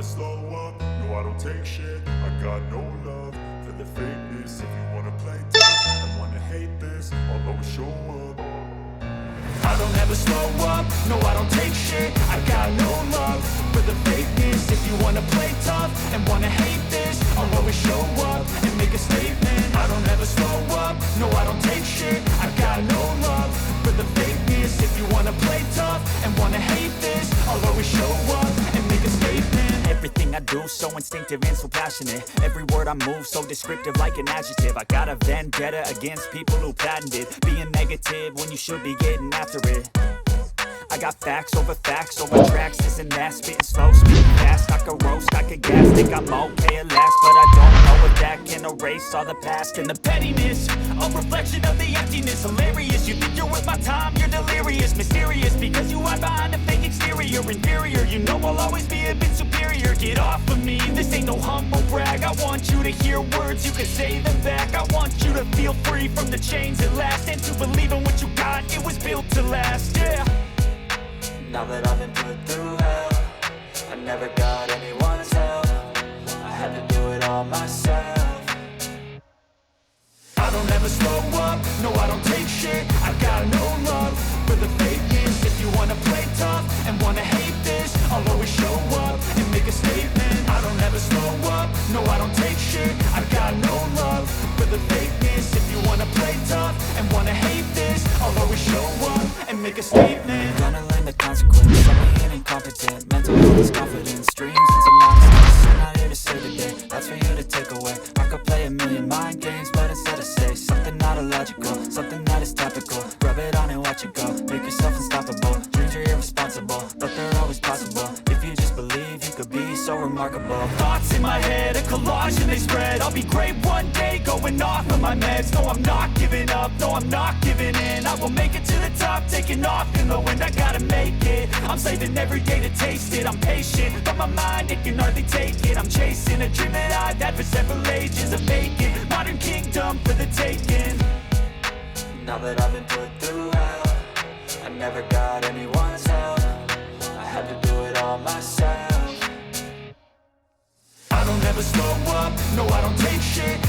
slow up, no I don't take shit. I got no love for the fakeness. If you wanna play tough and wanna hate this, I'll always show up. I don't ever slow up, no I don't take shit. I got no love for the fakeness. If you wanna play tough and wanna hate this, I'll always show up and make a statement. I don't ever slow up, no I don't take shit. I got no love for the fakeness. If you wanna play tough and wanna hate this, I'll always show up and make a statement. Everything I do so instinctive and so passionate. Every word I move so descriptive like an adjective. I got a vendetta against people who patented being negative when you should be getting after it. I got facts over tracks, this and that, spitting slow, spitting fast. I could roast, I could gas, think I'm okay at last, but I don't know if that can erase all the past and the pettiness. A reflection of the emptiness, hilarious. You think you're worth my time, you're delirious, mysterious, because you hide behind a fake exterior. Inferior, you know I'll always be a bit superior. Get off of me, this ain't no humble brag. I want you to hear words, you can say them back. I want you to feel free from the chains at last, and to believe in what you got, it was built to last, yeah. Now that I've been put through hell, I never got anyone's help. I had to do it all myself. I don't ever slow up, no I don't take shit. I got no love for the fakeness. If you wanna play tough and wanna hate this, I'll always show up and make a statement. I don't ever slow up, no I don't take shit. I got no love for the fakeness. If you wanna play tough and wanna hate this, I'll always show up and make a statement. Gonna learn the consequence of being incompetent. Mental illness, confidence, dreams and some nonsense. I'm not here to save the day, that's for you to take away. I could play a million mind games, but instead I say something not illogical, something that is topical. Rub it on and watch it go, make yourself unstoppable. Dreams are irresponsible, but they're always possible. If you just believe, you could be so remarkable. Thoughts in my head, a collage and they spread. I'll be great one day, going off of my meds. No, I'm not giving up, no, I'm not giving in. I will make it to the top, taking off in the wind. I gotta make it, I'm saving every day to taste it. I'm patient, but my mind, it can hardly take it. I'm chasing a dream that I've had for several ages. A vacant, modern kingdom for the taking. Now that I've been put through hell, I never got anyone's help. I had to do it all myself. I don't ever slow up, no I don't take shit.